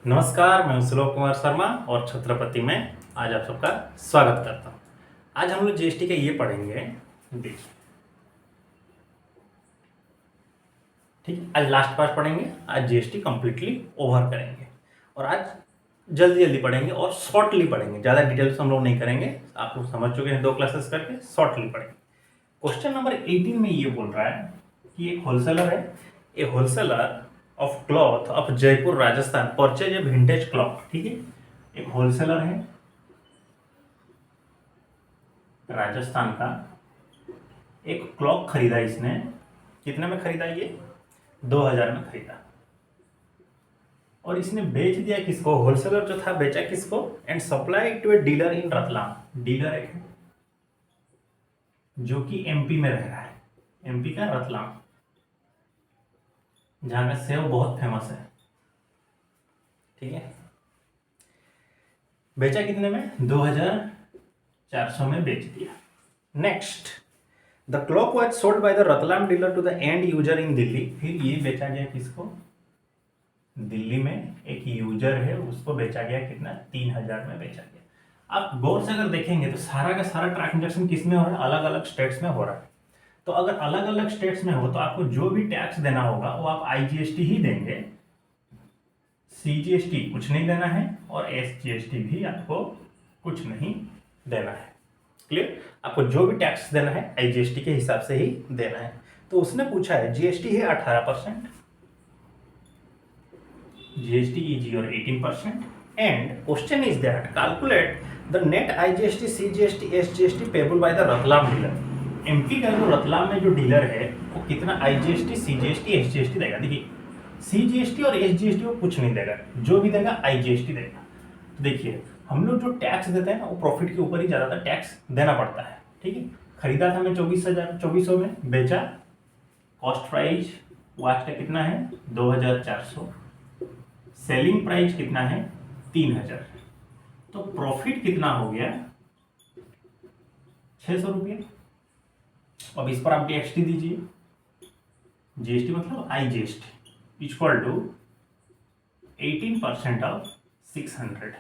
नमस्कार, मैं हूं सुलोक कुमार शर्मा और छत्रपति में आज आप सबका स्वागत करता हूं। आज हम लोग जीएसटी का ये पढ़ेंगे। देखिए, ठीक है, आज लास्ट पार्ट पढ़ेंगे। आज जीएसटी कंप्लीटली ओवर करेंगे और आज जल्दी जल्दी पढ़ेंगे और शॉर्टली पढ़ेंगे। ज़्यादा डिटेल्स हम लोग नहीं करेंगे, आप लोग समझ चुके हैं 2 क्लासेस करके। शॉर्टली पढ़ेंगे। क्वेश्चन नंबर 18 में ये बोल रहा है कि एक होलसेलर है, a wholesaler of cloth of Jaipur Rajasthan purchase a vintage cloth. ठीक है, एक होलसेलर है राजस्थान का, एक क्लॉक खरीदा इसने। कितने में खरीदा? ये 2000 में खरीदा और इसने बेच दिया किसको? होलसेलर जो था बेचा किसको? And supply to a dealer in Ratlam. Dealer एक है जो कि एमपी में रह रहा है, एमपी का रतलाम, जहां का सेव बहुत फेमस है। ठीक है, बेचा कितने में? 2400 में बेच दिया। Next, the clock was sold by the Ratlam dealer to the end user in Delhi. फिर ये बेचा गया किसको? दिल्ली में एक यूजर है, उसको बेचा गया कितना? 3000 में बेचा गया। आप गौर से अगर देखेंगे तो सारा का सारा ट्रांजेक्शन किस में हो रहा है? अलग अलग स्टेट्स में हो रहा है। तो अगर अलग अलग स्टेट्स में हो तो आपको जो भी टैक्स देना होगा वो आप आईजीएसटी ही देंगे, सीजीएसटी कुछ नहीं देना है और एसजीएसटी भी आपको कुछ नहीं देना है। क्लियर? आपको जो भी टैक्स देना है आईजीएसटी के हिसाब से ही देना है। तो उसने पूछा है जीएसटी है 18%, GST is your 18%, and question is that calculate the net IGST CGST SGST payable by the Ratlam dealer. MP का जो रतलाम में जो डीलर है वो कितना आईजीएसटी सीजीएसटी एसजीएसटी देगा? देखिए, सीजीएसटी और एसजीएसटी वो कुछ नहीं देगा, जो भी देगा आईजीएसटी देगा। तो देखिए, हम लोग जो टैक्स देते हैं ना वो प्रॉफिट के ऊपर ही ज़्यादातर टैक्स देना पड़ता है। ठीक है, खरीदा था मैं 2400 में, बेचा, कॉस्ट प्राइस वाच का कितना है? 2400, सेलिंग प्राइस कितना है? 3000। तो प्रॉफिट कितना हो गया? 600 रुपये। अब इस पर आप जीएसटी दीजिए, जीएसटी मतलब आईजीएसटी इक्वल टू 18% ऑफ 600,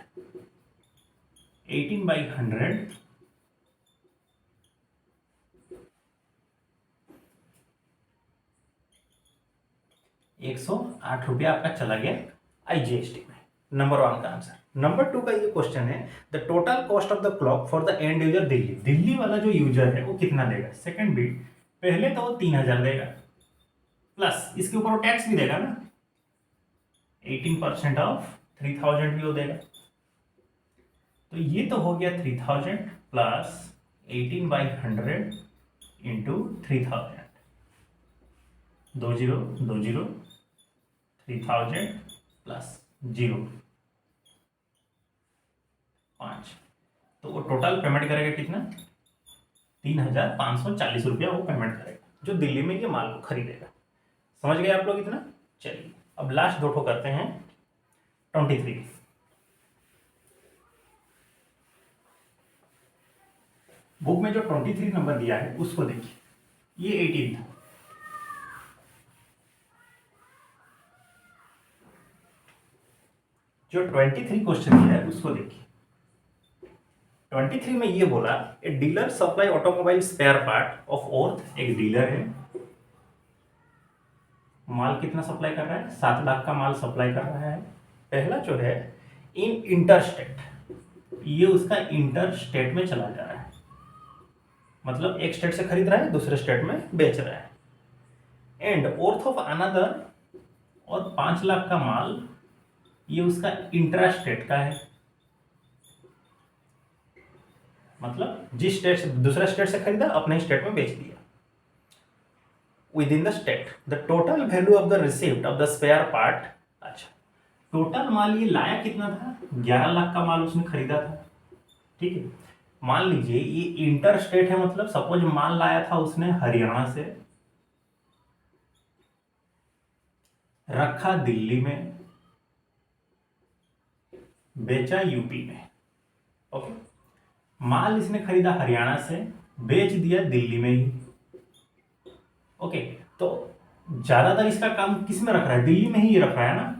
18/100 108 आपका चला गया आईजीएसटी में। नंबर 1 का आंसर। नंबर 2 का ये क्वेश्चन है, the total cost of the clock for the end user Delhi. Delhi वाला जो यूजर है वो कितना देगा? सेकंड बिट पहले तो वो 3000 देगा, प्लस इसके ऊपर वो टैक्स भी देगा ना, 18% ऑफ 3000 भी वो देगा। तो ये तो हो गया 3000 प्लस 18/100 इंटू 3000, 2020, 3000 प्लस 0, 5। तो वो टोटल पेमेंट करेगा कितना? 3540 रुपया वो पेमेंट करेगा, जो दिल्ली में ये माल को खरीदेगा। समझ गए आप लोग इतना? चलिए, अब लास्ट 2 करते हैं। 23 बुक में जो 23 नंबर दिया है उसको देखिए, ये 18 था। जो 23 क्वेश्चन दिया है उसको देखिए। 23 में ये बोला, a dealer supply automobile spare part of ओर्थ। एक डीलर है, माल कितना सप्लाई कर रहा है? 7 लाख का माल सप्लाई कर रहा है। पहला जो है इन इंटरस्टेट, ये उसका इंटर स्टेट में चला जा रहा है, मतलब एक स्टेट से खरीद रहा है दूसरे स्टेट में बेच रहा है। एंड ओर्थ ऑफ अनदर, और 5 लाख का माल ये उसका इंट्रा स्टेट का है, मतलब जिस स्टेट से दूसरा स्टेट से खरीदा अपने स्टेट में बेच दिया। Within the state the total value of the receipt of the spare part. अच्छा, टोटल माल ये लाया कितना था? 11 लाख का माल उसने खरीदा था। ठीक है, मान लीजिए ये इंटर स्टेट है, मतलब सपोज माल लाया था उसने हरियाणा से, रखा दिल्ली में, बेचा यूपी में। ओके, माल इसने खरीदा हरियाणा से, बेच दिया दिल्ली में ही। ओके, तो ज्यादातर इसका काम किस में रख रहा है? दिल्ली में ही रख रहा है ना।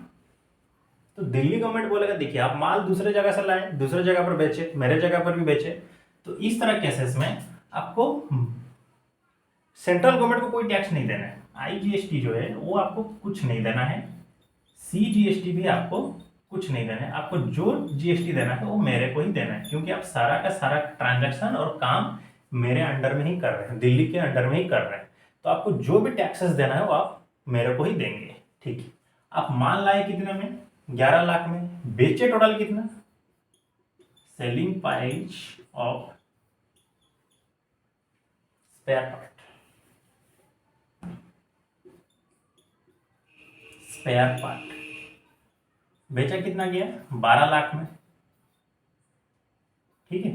तो दिल्ली गवर्नमेंट बोलेगा देखिए आप माल दूसरे जगह से लाए, दूसरे जगह पर बेचे, मेरे जगह पर भी बेचे, तो इस तरह केसेस में आपको सेंट्रल गवर्नमेंट को कोई टैक्स नहीं देना है। आईजीएसटी जो है वो आपको कुछ नहीं देना है, सीजीएसटी भी आपको कुछ नहीं देना है। आपको जो जीएसटी देना है वो मेरे को ही देना है, क्योंकि आप सारा का सारा ट्रांजैक्शन और काम मेरे अंडर में ही कर रहे हैं, दिल्ली के अंडर में ही कर रहे हैं। तो आपको जो भी टैक्सेस देना है वो आप मेरे को ही देंगे। ठीक है, आप माल लाए कितने में? 11 लाख में। बेचे टोटल कितना? Selling price of spare part, spare part बेचा कितना गया? 12 लाख में। ठीक है,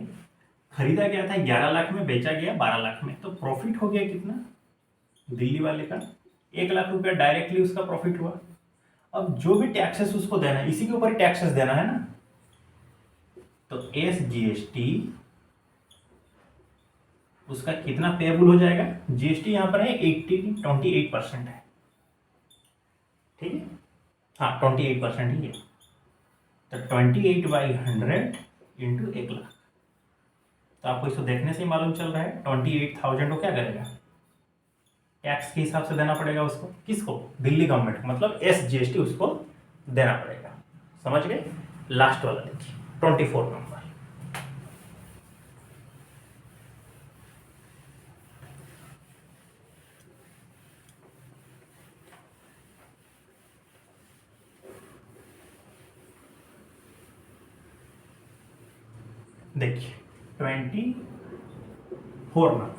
खरीदा गया था 11 लाख में, बेचा गया 12 लाख में, तो प्रॉफिट हो गया कितना दिल्ली वाले का? 1 लाख रुपया डायरेक्टली उसका प्रॉफिट हुआ। अब जो भी टैक्सेस उसको देना है, इसी के ऊपर ही टैक्सेस देना है ना, तो एसजीएसटी उसका कितना पेएबल हो जाएगा? जीएसटी यहां पर है 28% है। ठीक है, हाँ 28% ही है, तो 28/100 इंटू 1 लाख। तो आपको इसको देखने से ही मालूम चल रहा है 28,000 को क्या करेगा? टैक्स के हिसाब से देना पड़ेगा उसको। किसको? दिल्ली गवर्नमेंट को, मतलब एसजीएसटी उसको देना पड़ेगा। समझ गए? लास्ट वाला देखिए 24 नंबर। देखिए 24 नंबर,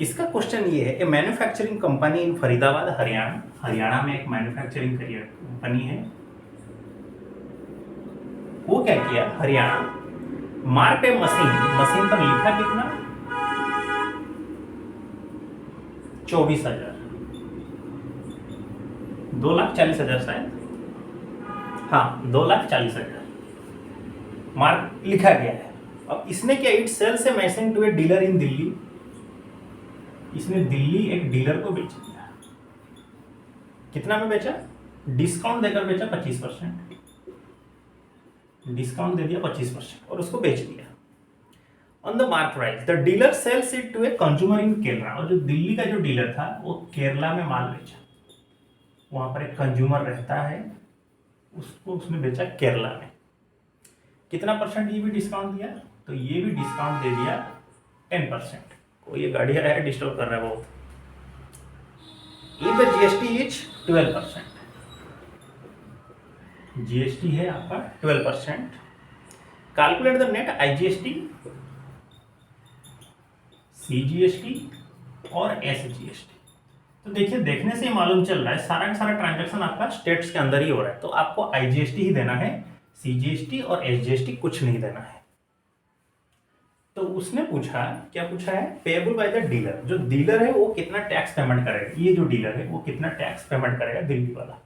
इसका क्वेश्चन ये है, ए मैन्युफैक्चरिंग कंपनी इन फरीदाबाद हरियाणा, हरियाणा में एक मैन्युफैक्चरिंग कंपनी है, वो क्या किया? हरियाणा मार्क ए मशीन, मशीन पर लिखा कितना? 24,000, 2,40,000 शायद, हाँ 2,40,000 मार्क लिखा गया है। अब इसने क्या? It sells a machine to a dealer in Delhi, इसने दिल्ली एक डीलर को बेच दिया। कितना में बेचा? डिस्काउंट देकर बेचा 25%, डिस्काउंट दे दिया 25% और उसको बेच दिया। On the mark price the dealer sells it to a consumer in Kerala, और जो दिल्ली का जो डीलर था वो केरला में माल बेचा, वहां पर एक कंज्यूमर रहता है, उसको उसने बेचा केरला में। कितना परसेंट ये भी डिस्काउंट दिया? तो ये भी डिस्काउंट दे दिया 10%। को ये गाड़ी आया है, डिस्टर्ब कर रहा है बहुत। If the GST is 12%, GST है आपका 12%। Calculate the net IGST, CGST और एसजीएसटी। तो देखिए देखने से ही मालूम चल रहा है सारा का सारा ट्रांजैक्शन आपका स्टेट्स के अंदर ही हो रहा है, तो आपको आईजीएसटी ही देना है, सीजीएसटी और एसजीएसटी कुछ नहीं देना है। तो उसने पूछा, क्या पूछा है? पेएबल बाय द डीलर, जो डीलर है वो कितना टैक्स पेमेंट करेगा, ये जो डीलर है वो कितना टैक्स पेमेंट करेगा दिल्ली वाला।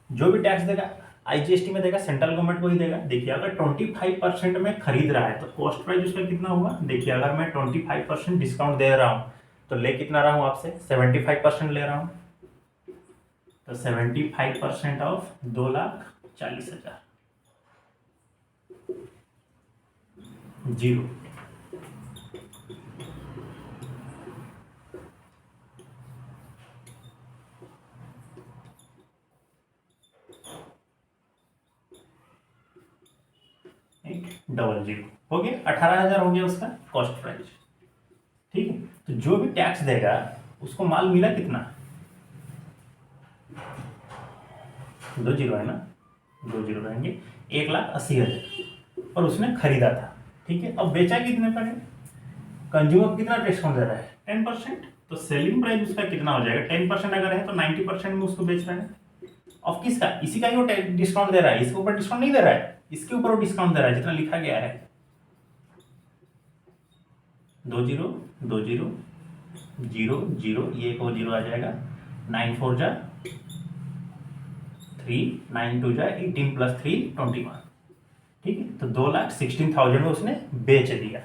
जो भी टैक्स देगा आईजीएसटी में देगा, सेंट्रल गवर्नमेंट को ही देगा। देखिए अगर 25% में खरीद रहा है तो कॉस्ट प्राइस उसका कितना हुआ? देखिए अगर मैं 25% डिस्काउंट दे रहा हूँ तो ले कितना रहा हूँ आपसे? 75% ले रहा हूँ, तो 75% ऑफ 2,40,000 जीरो। डबल जीरो हो गया, 18,000 हो गया उसका कॉस्ट प्राइस। ठीक है, तो जो भी टैक्स देगा उसको माल मिला कितना? 2 जीरो है ना, 2 जीरो रहेंगे, 1,80,000 और उसने खरीदा था। ठीक है, अब बेचा कितने पर है? कंज्यूमर कितना डिस्काउंट दे रहा है? 10%। तो सेलिंग प्राइस उसका कितना हो जाएगा? 10% अगर है तो 90% में उसको बेच रहा है। अब किसका? इसी का ही वो डिस्काउंट दे रहा है, इसके ऊपर डिस्काउंट नहीं दे रहा है, इसके ऊपर वो डिस्काउंट दे रहा है जितना लिखा गया है। 2 जीरो 2 जीरो 0 0, ये एक और जीरो आ जाएगा, 9 4 जा 3, 9 2 जा 18 + 3 21। ठीक है, तो 2,16,000 में उसने बेच दिया।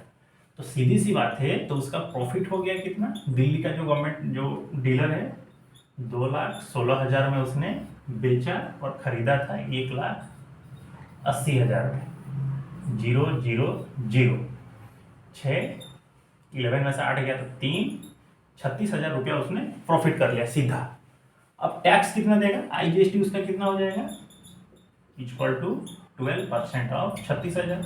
तो सीधी सी बात है, तो उसका प्रॉफिट हो गया कितना? दिल्ली का जो गवर्नमेंट जो डीलर है 2,16,000 में उसने बेचा और खरीदा था 80,000 रुपये, 000 6, 11 में से 8 गया तो 3, 36,000 रुपया उसने प्रॉफिट कर लिया सीधा। अब टैक्स कितना देगा, IGST उसका कितना हो जाएगा, इक्वल टू 12% ऑफ 36,000।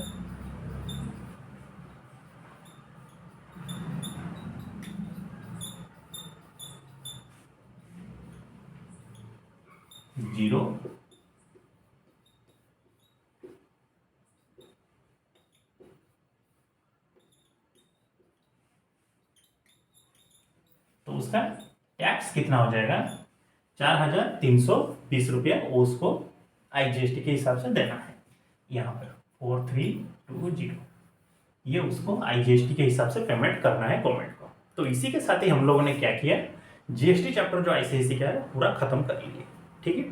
जीरो तो उसका टैक्स कितना हो जाएगा, 4,320 रुपया उसको IGST के हिसाब से देना है। यहाँ पर 4320 ये उसको IGST के हिसाब से पेमेंट करना है गवर्नमेंट को। तो इसी के साथ ही हम लोगों ने क्या किया, GST चैप्टर जो ICSE का है पूरा खत्म कर लिए। ठीक है,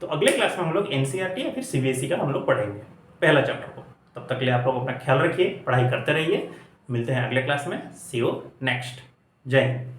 तो अगले क्लास में हम लोग NCERT या फिर CBSE का हम लोग पढ़ेंगे पहला चैप्टर को। तब तक के लिए आप लोग अपना ख्याल रखिए, पढ़ाई करते रहिए। मिलते हैं अगले क्लास में। सी यू नेक्स्ट। जय हिंद।